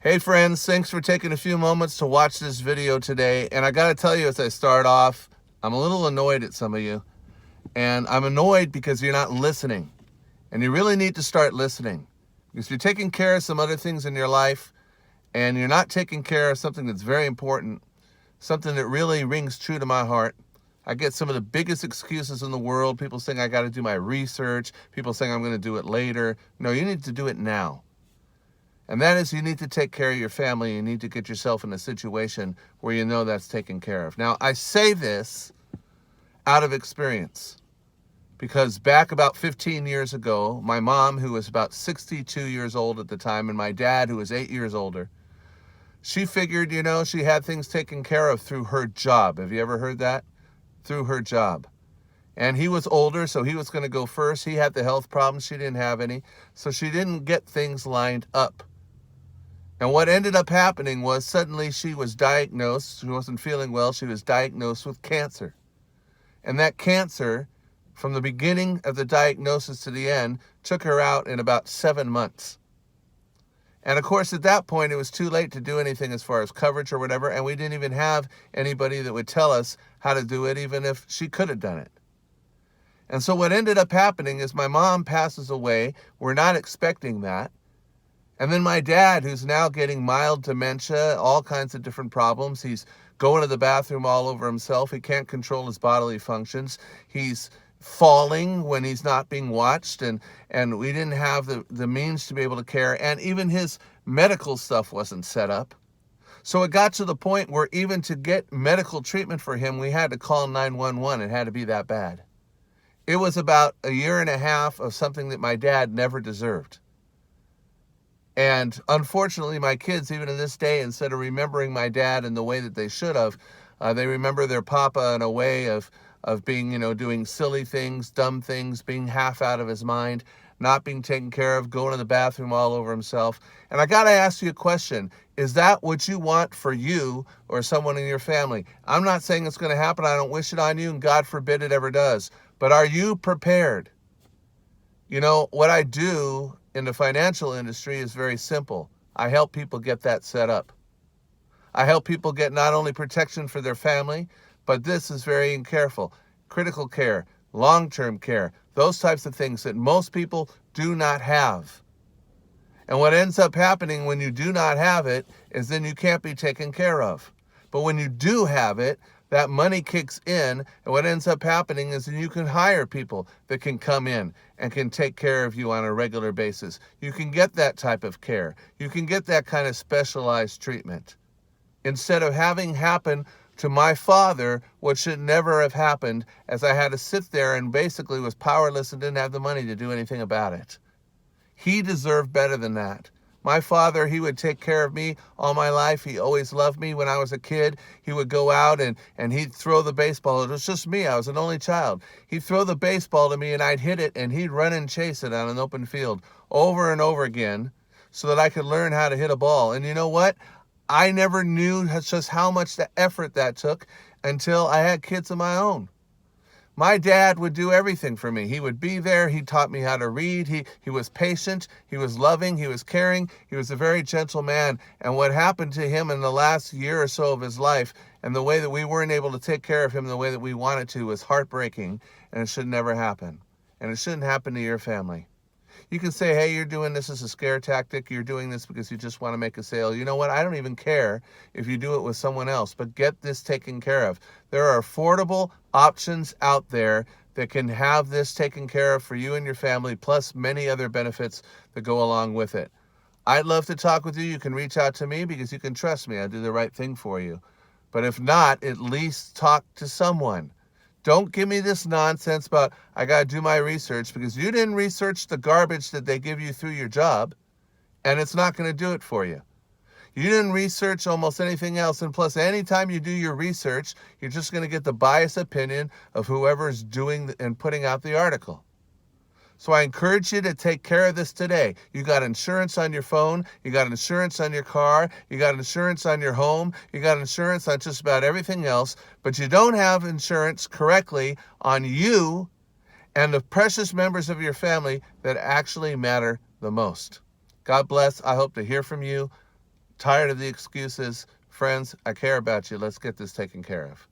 Hey friends, thanks for taking a few moments to watch this video today. And I gotta tell you as I start off, I'm a little annoyed at some of you. And I'm annoyed because you're not listening. And you really need to start listening. Because you're taking care of some other things in your life and you're not taking care of something that's very important, something that really rings true to my heart. I get some of the biggest excuses in the world. People saying I gotta do my research, people saying I'm gonna do it later. No, you need to do it now. And that is, you need to take care of your family. You need to get yourself in a situation where you know that's taken care of. Now, I say this out of experience because back about 15 years ago, my mom, who was about 62 years old at the time, and my dad, who was 8 years older, she figured, she had things taken care of through her job. Have you ever heard that? Through her job. And he was older, so he was going to go first. He had the health problems. She didn't have any. So she didn't get things lined up. And what ended up happening was suddenly she was diagnosed. She wasn't feeling well. She was diagnosed with cancer. And that cancer, from the beginning of the diagnosis to the end, took her out in about 7 months. And of course, at that point, it was too late to do anything as far as coverage or whatever. And we didn't even have anybody that would tell us how to do it, even if she could have done it. And so what ended up happening is my mom passes away. We're not expecting that. And then my dad, who's now getting mild dementia, all kinds of different problems. He's going to the bathroom all over himself. He can't control his bodily functions. He's falling when he's not being watched. And we didn't have the means to be able to care. And even his medical stuff wasn't set up. So it got to the point where even to get medical treatment for him, we had to call 911. It had to be that bad. It was about a year and a half of something that my dad never deserved. And unfortunately, my kids, even to this day, instead of remembering my dad in the way that they should have, they remember their papa in a way of being, doing silly things, dumb things, being half out of his mind, not being taken care of, going to the bathroom all over himself. And I got to ask you a question. Is that what you want for you or someone in your family? I'm not saying it's going to happen. I don't wish it on you, and God forbid it ever does. But are you prepared? What I do in the financial industry is very simple. I help people get that set up. I help people get not only protection for their family, but this is very careful. Critical care, long-term care, those types of things that most people do not have. And what ends up happening when you do not have it is then you can't be taken care of. But when you do have it, that money kicks in, and what ends up happening is that you can hire people that can come in and can take care of you on a regular basis. You can get that type of care. You can get that kind of specialized treatment. Instead of having happen to my father, what should never have happened, as I had to sit there and basically was powerless and didn't have the money to do anything about it. He deserved better than that. My father, he would take care of me all my life. He always loved me. When I was a kid, he would go out and he'd throw the baseball. It was just me. I was an only child. He'd throw the baseball to me and I'd hit it and he'd run and chase it on an open field over and over again so that I could learn how to hit a ball. And you know what? I never knew just how much the effort that took until I had kids of my own. My dad would do everything for me. He would be there. He taught me how to read. He was patient. He was loving. He was caring. He was a very gentle man. And what happened to him in the last year or so of his life, and the way that we weren't able to take care of him the way that we wanted to, was heartbreaking, and it should never happen. And it shouldn't happen to your family. You can say, hey, you're doing this as a scare tactic. You're doing this because you just want to make a sale. You know what? I don't even care if you do it with someone else, but get this taken care of. There are affordable options out there that can have this taken care of for you and your family, plus many other benefits that go along with it. I'd love to talk with you. You can reach out to me because you can trust me. I'll do the right thing for you. But if not, at least talk to someone. Don't give me this nonsense about I got to do my research, because you didn't research the garbage that they give you through your job, and it's not going to do it for you. You didn't research almost anything else, and plus anytime you do your research, you're just going to get the biased opinion of whoever's doing and putting out the article. So I encourage you to take care of this today. You got insurance on your phone. You got insurance on your car. You got insurance on your home. You got insurance on just about everything else. But you don't have insurance correctly on you and the precious members of your family that actually matter the most. God bless. I hope to hear from you. Tired of the excuses. Friends, I care about you. Let's get this taken care of.